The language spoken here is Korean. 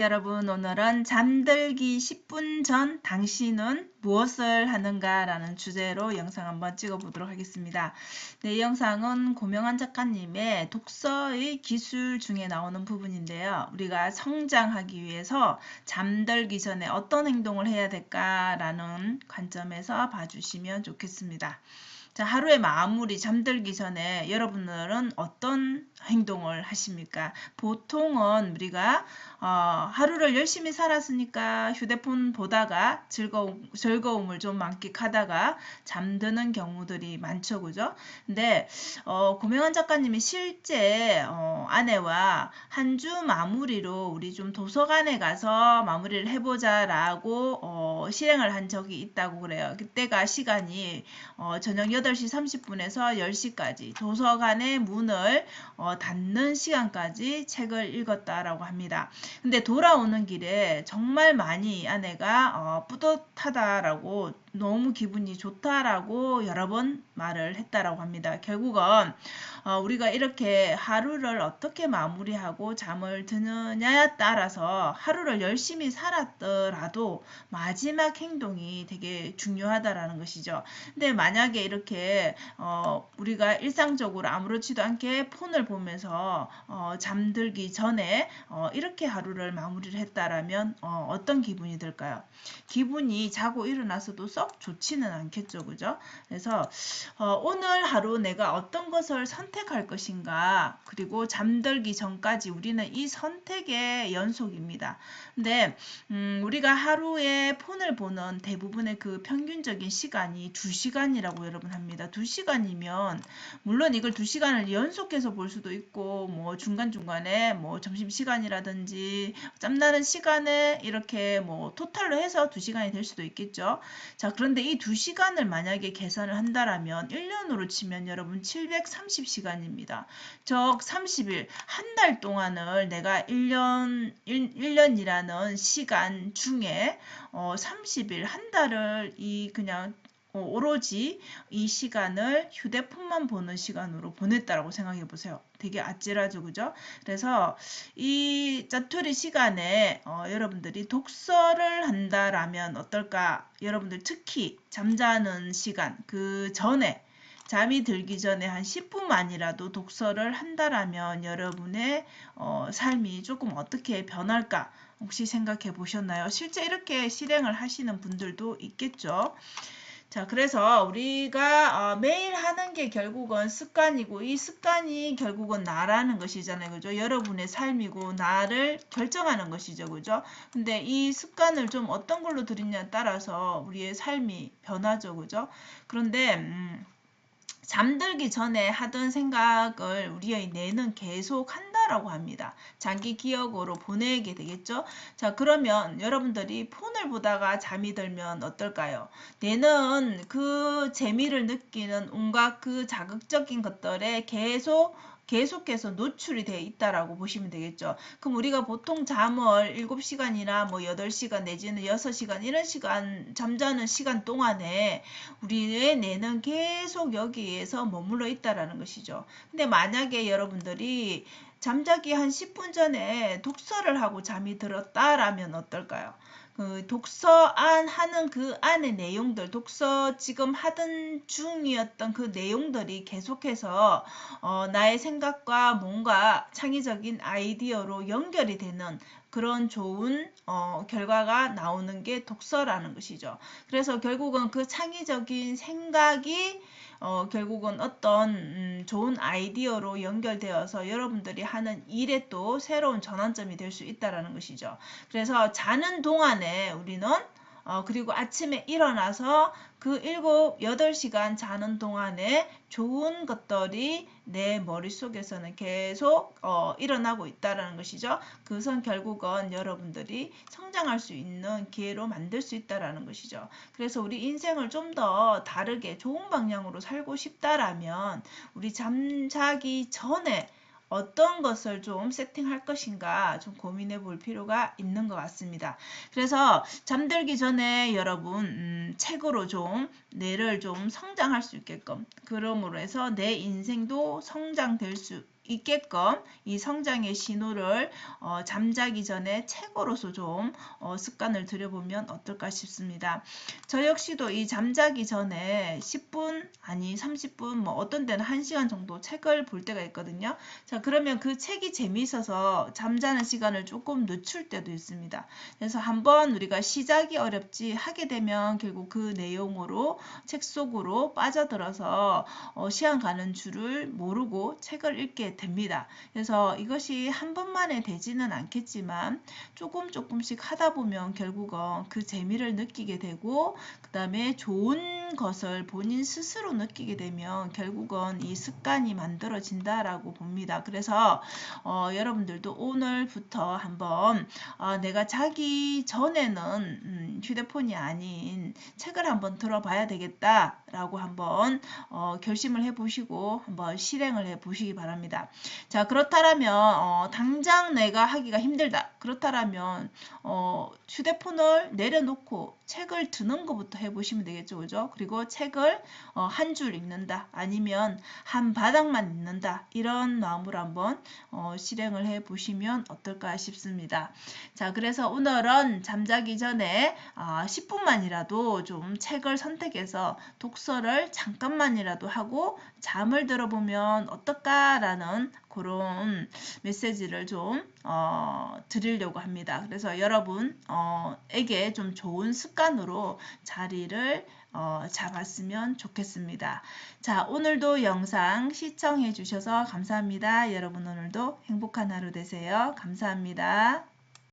여러분, 오늘은 잠들기 10분 전 당신은 무엇을 하는가 라는 주제로 영상 한번 찍어 보도록 하겠습니다. 네, 이 영상은 고명환 작가님의 독서의 기술 중에 나오는 부분인데요. 우리가 성장하기 위해서 잠들기 전에 어떤 행동을 해야 될까라는 관점에서 봐주시면 좋겠습니다. 자, 하루의 마무리 잠들기 전에 여러분들은 어떤 행동을 하십니까? 보통은 우리가 하루를 열심히 살았으니까 휴대폰 보다가 즐거움을 좀 만끽하다가 잠드는 경우들이 많죠, 그죠? 근데 고명환 작가님이 실제 아내와 한 주 마무리로 우리 좀 도서관에 가서 마무리를 해보자라고 실행을 한 적이 있다고 그래요. 그때가 시간이 저녁 8시 30분에서 10시까지 도서관의 문을 닫는 시간까지 책을 읽었다라고 합니다. 근데 돌아오는 길에 정말 많이 아내가 뿌듯하다라고 너무 기분이 좋다라고 여러 번 말을 했다라고 합니다. 결국은 우리가 이렇게 하루를 어떻게 마무리하고 잠을 드느냐에 따라서 하루를 열심히 살았더라도 마지막 행동이 되게 중요하다라는 것이죠. 근데 만약에 이렇게 우리가 일상적으로 아무렇지도 않게 폰을 보면서 잠들기 전에 이렇게 하루를 마무리를 했다라면 어떤 기분이 들까요? 기분이 자고 일어나서도 썩 좋지는 않겠죠, 그죠? 그래서 오늘 하루 내가 어떤 것을 선택할 것인가, 그리고 잠들기 전까지 우리는 이 선택의 연속입니다. 근데 우리가 하루에 폰을 보는 대부분의 그 평균적인 시간이 2시간이라고 여러분 합니다. 2시간이면 물론 이걸 2시간을 연속해서 볼 수도 있고 뭐 중간중간에 뭐 점심시간이라든지 짬나는 시간에 이렇게 뭐 토탈로 해서 2시간이 될 수도 있겠죠. 자, 그런데 이 2시간을 만약에 계산을 한다라면 1년으로 치면 여러분 730시간입니다. 즉 30일, 한 달 동안을 내가 1년이라는 시간 중에 30일, 한 달을 그냥 오로지 이 시간을 휴대폰만 보는 시간으로 보냈다라고 생각해 보세요. 되게 아찔하죠, 그죠? 그래서 이 짜투리 시간에 여러분들이 독서를 한다라면 어떨까? 여러분들 특히 잠자는 시간 그 전에 잠이 들기 전에 한 10분만이라도 독서를 한다라면 여러분의 삶이 조금 어떻게 변할까? 혹시 생각해 보셨나요? 실제 이렇게 실행을 하시는 분들도 있겠죠. 자, 그래서 우리가 매일 하는 게 결국은 습관이고 이 습관이 결국은 나라는 것이잖아요. 그죠? 여러분의 삶이고 나를 결정하는 것이죠. 그죠? 근데 이 습관을 좀 어떤 걸로 들이냐에 따라서 우리의 삶이 변하죠. 그죠? 그런데 잠들기 전에 하던 생각을 우리의 뇌는 계속 한다라고 합니다. 장기 기억으로 보내게 되겠죠. 자, 그러면 여러분들이 폰을 보다가 잠이 들면 어떨까요? 뇌는 그 재미를 느끼는 온갖 그 자극적인 것들에 계속해서 노출이 되어 있다라고 보시면 되겠죠. 그럼 우리가 보통 잠을 7시간이나 뭐 8시간 내지는 6시간 이런 시간 잠자는 시간 동안에 우리의 뇌는 계속 여기에서 머물러 있다라는 것이죠. 근데 만약에 여러분들이 잠자기 한 10분 전에 독서를 하고 잠이 들었다라면 어떨까요? 그 하는 그 안의 내용들, 독서 지금 하던 중이었던 그 내용들이 계속해서 나의 생각과 뭔가 창의적인 아이디어로 연결이 되는 그런 좋은 결과가 나오는 게 독서라는 것이죠. 그래서 결국은 그 창의적인 생각이 결국은 어떤 좋은 아이디어로 연결되어서 여러분들이 하는 일에 또 새로운 전환점이 될 수 있다는 것이죠. 그래서 자는 동안에 우리는 그리고 아침에 일어나서 그 8시간 자는 동안에 좋은 것들이 내 머릿속에서는 계속 일어나고 있다는 것이죠. 그것은 결국은 여러분들이 성장할 수 있는 기회로 만들 수 있다는 것이죠. 그래서 우리 인생을 좀 더 다르게 좋은 방향으로 살고 싶다라면 우리 잠자기 전에 어떤 것을 좀 세팅할 것인가 좀 고민해 볼 필요가 있는 것 같습니다. 그래서 잠들기 전에 여러분 책으로 좀 뇌를 좀 성장할 수 있게끔 그러므로 해서 내 인생도 성장될 수 있게끔 이 성장의 신호를 잠자기 전에 책으로서 좀 습관을 들여보면 어떨까 싶습니다. 저 역시도 이 잠자기 전에 10분 아니 30분 뭐 어떤 때는 1시간 정도 책을 볼 때가 있거든요. 자, 그러면 그 책이 재미있어서 잠자는 시간을 조금 늦출 때도 있습니다. 그래서 한번 우리가 시작이 어렵지 하게 되면 결국 그 내용으로 책 속으로 빠져들어서 시간 가는 줄을 모르고 책을 읽게 됩니다. 그래서 이것이 한 번만에 되지는 않겠지만 조금씩 하다 보면 결국은 그 재미를 느끼게 되고 그 다음에 좋은 것을 본인 스스로 느끼게 되면 결국은 이 습관이 만들어진다라고 봅니다. 그래서 여러분들도 오늘부터 한번 내가 자기 전에는 휴대폰이 아닌 책을 한번 들어봐야 되겠다라고 한번 결심을 해보시고 한번 실행을 해보시기 바랍니다. 자, 그렇다면 당장 내가 하기가 힘들다. 그렇다면 휴대폰을 내려놓고 책을 드는 것부터 해보시면 되겠죠, 그죠? 그리고 책을 한 줄 읽는다, 아니면 한 바닥만 읽는다, 이런 마음으로 한번 실행을 해보시면 어떨까 싶습니다. 자, 그래서 오늘은 잠자기 전에 10분만이라도 좀 책을 선택해서 독서를 잠깐만이라도 하고 잠을 들어보면 어떨까라는 그런 메시지를 좀 드리려고 합니다. 그래서 여러분에게 좀 좋은 습관으로 자리를 잡았으면 좋겠습니다. 자, 오늘도 영상 시청해 주셔서 감사합니다. 여러분 오늘도 행복한 하루 되세요. 감사합니다.